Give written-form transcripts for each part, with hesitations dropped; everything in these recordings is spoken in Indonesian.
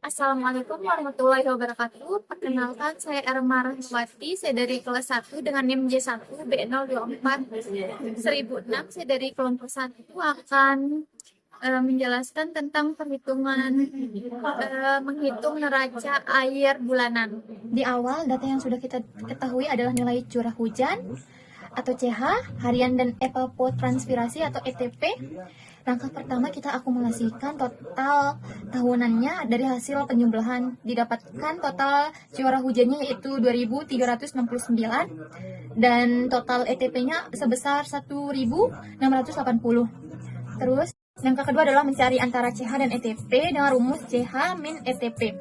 Assalamualaikum warahmatullahi wabarakatuh. Perkenalkan, saya Erma Rahmawati. Saya dari kelas 1 dengan NIM J1 B024 1006. Saya dari kelompok 1 akan menjelaskan tentang perhitungan menghitung neraca air bulanan. Di awal, data yang sudah kita ketahui adalah nilai curah hujan atau CH, harian dan evapotranspirasi atau ETP. Langkah pertama, kita akumulasikan total tahunannya dari hasil penjumlahan. Didapatkan total curah hujannya yaitu 2.369 dan total ETP-nya sebesar 1.680. Terus, langkah kedua adalah mencari antara CH dan ETP dengan rumus CH min ETP.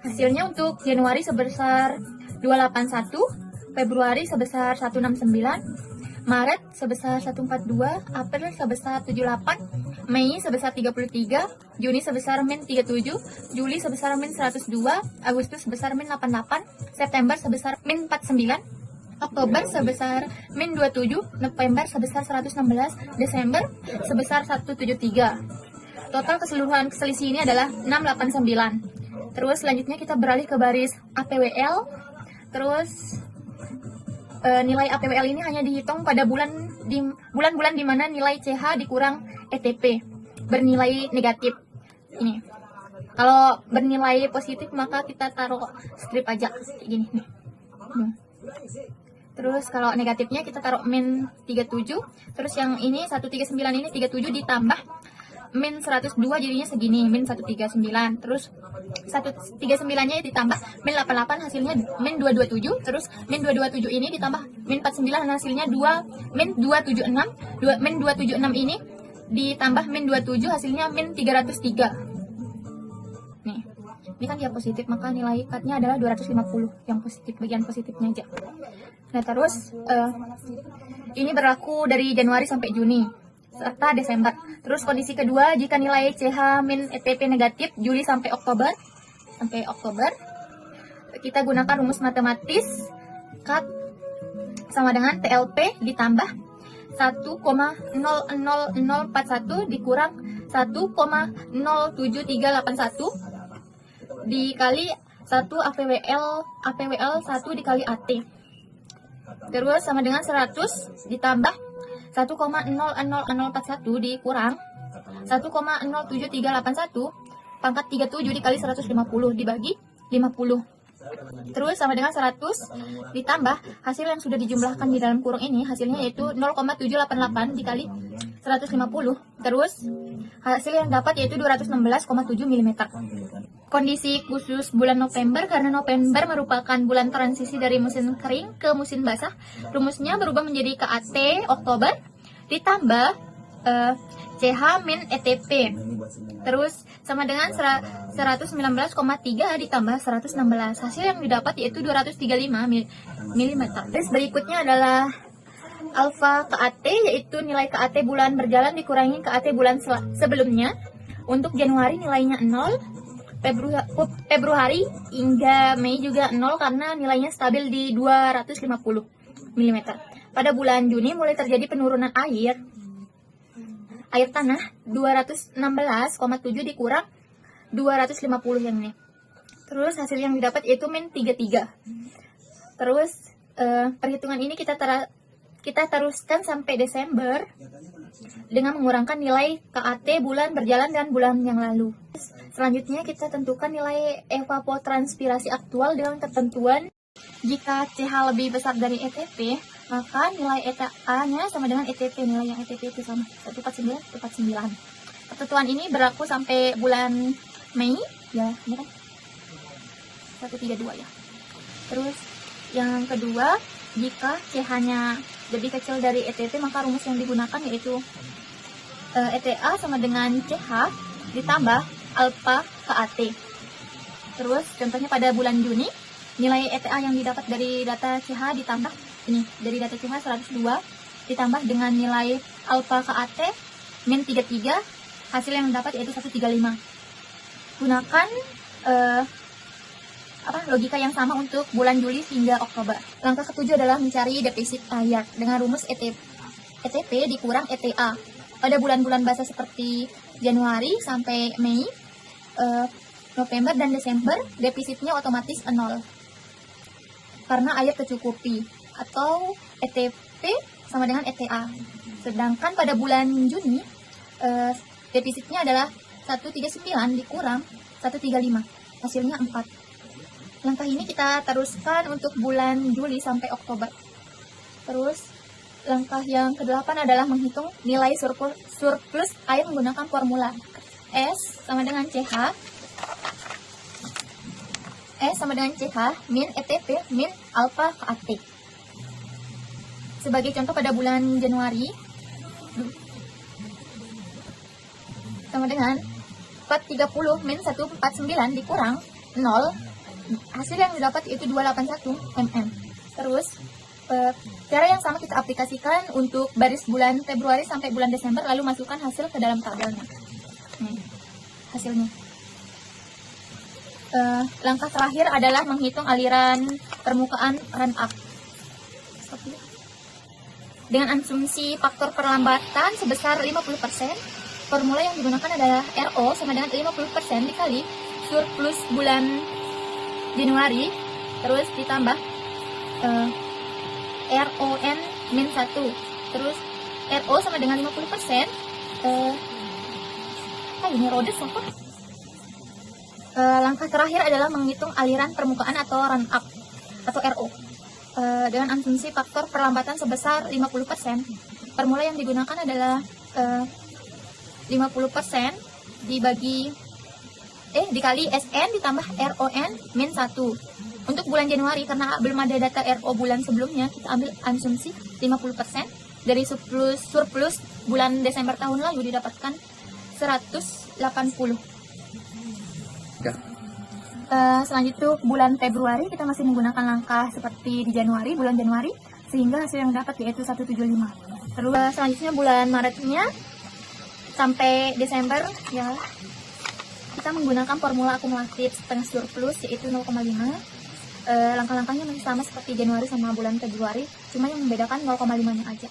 Hasilnya untuk Januari sebesar 281, Februari sebesar 169, Maret sebesar 142, April sebesar 78, Mei sebesar 33, Juni sebesar min 37, Juli sebesar min 102, Agustus sebesar min 88, September sebesar min 49, Oktober sebesar min 27, November sebesar 116, Desember sebesar 173. Total keseluruhan selisih ini adalah 689. Terus selanjutnya kita beralih ke baris APWL. Terus nilai APWL ini hanya dihitung pada bulan-bulan di mana nilai CH dikurang ETP bernilai negatif. Ini. Kalau bernilai positif maka kita taruh strip aja kayak gini nih. Terus kalau negatifnya kita taruh min 37. Terus yang ini 139 ini 37 ditambah min 102 jadinya segini, min 139. Terus 139-nya ditambah min 88 hasilnya min 227. Terus min 227 ini ditambah min 49 hasilnya 2 min 276. Min 276 ini ditambah min 27 hasilnya min 303. Nih. Ini kan dia positif, maka nilai cut-nya adalah 250 yang positif, bagian positifnya aja. Nah, terus ini berlaku dari Januari sampai Juni serta Desember. Terus kondisi kedua, jika nilai CH min ETP negatif Juli sampai Oktober, kita gunakan rumus matematis cut sama dengan TLP ditambah 1,00041 dikurang 1,07381 dikali 1 APWL 1 dikali AT. Terus sama dengan 100 ditambah 1,00041 dikurang 1,07381 pangkat 37 dikali 150 dibagi 50. Terus sama dengan 100 ditambah hasil yang sudah dijumlahkan di dalam kurung ini, hasilnya yaitu 0,788 dikali 150. Terus hasil yang dapat yaitu 216,7 mm. Kondisi khusus bulan November, karena November merupakan bulan transisi dari musim kering ke musim basah, rumusnya berubah menjadi KAT Oktober ditambah CH min ETP. Terus sama dengan 119,3 ditambah 116. Hasil yang didapat yaitu 235 mm. Terus berikutnya adalah alfa KAT, yaitu nilai KAT bulan berjalan dikurangi KAT bulan sebelumnya. Untuk Januari nilainya 0, Februari hingga Mei juga 0 karena nilainya stabil di 250 mm. Pada bulan Juni mulai terjadi penurunan air tanah 216,7 dikurang 250 yang ini. Terus hasil yang didapat yaitu min 33. Terus perhitungan ini kita teruskan sampai Desember dengan mengurangkan nilai KAT bulan berjalan dan bulan yang lalu. Selanjutnya kita tentukan nilai evapotranspirasi aktual dengan ketentuan jika CH lebih besar dari ETP, maka nilai ETA-nya sama dengan ETP. Nilai yang ETP itu sama 149. Ketentuan ini berlaku sampai bulan Mei, ya, ini kan 132 ya. Terus yang kedua, jika CH-nya lebih kecil dari ETP, maka rumus yang digunakan yaitu ETA sama dengan CH ditambah alfa KAT. Terus contohnya pada bulan Juni, nilai ETA yang didapat dari data CH ditambah ini, dari data CH 102 ditambah dengan nilai alfa KAT min 33, hasil yang dapat yaitu 135. Gunakan logika yang sama untuk bulan Juli hingga Oktober. Langkah ketujuh adalah mencari defisit air dengan rumus ETP dikurang ETA. Pada bulan-bulan basah seperti Januari sampai Mei, November dan Desember defisitnya otomatis 0 karena ayat tercukupi atau ETP sama dengan ETA. Sedangkan pada bulan Juni defisitnya adalah 139 dikurang 135, hasilnya 4. Langkah ini kita teruskan untuk bulan Juli sampai Oktober. Terus langkah yang ke-8 adalah menghitung nilai surplus air menggunakan formula S sama dengan CH min ETP min alfa KAT. Sebagai contoh pada bulan Januari sama dengan 430 min 149 dikurang 0, hasil yang didapat yaitu 281 mm. Terus cara yang sama kita aplikasikan untuk baris bulan Februari sampai bulan Desember, lalu masukkan hasil ke dalam tabelnya. Hasilnya. Langkah terakhir adalah menghitung aliran permukaan run up. Dengan asumsi faktor perlambatan sebesar 50%, formula yang digunakan adalah RO sama dengan 50% dikali surplus bulan Januari, terus ditambah RON min 1, terus RO sama dengan 50%, ini rodes apa? Langkah terakhir adalah menghitung aliran permukaan atau run up atau RO dengan asumsi faktor perlambatan sebesar 50%. Formula yang digunakan adalah 50% dikali SN ditambah RON min 1. Untuk bulan Januari, karena belum ada data RO bulan sebelumnya, kita ambil asumsi 50% dari surplus bulan Desember tahun lalu didapatkan 180. Ya. Selanjutnya bulan Februari kita masih menggunakan langkah seperti di bulan Januari, sehingga hasil yang dapat yaitu 175. Terus selanjutnya bulan Maretnya sampai Desember ya kita menggunakan formula akumulatif setengah surplus yaitu 0,5. Langkah-langkahnya masih sama seperti Januari sama bulan Februari, cuma yang membedakan 0,5-nya aja.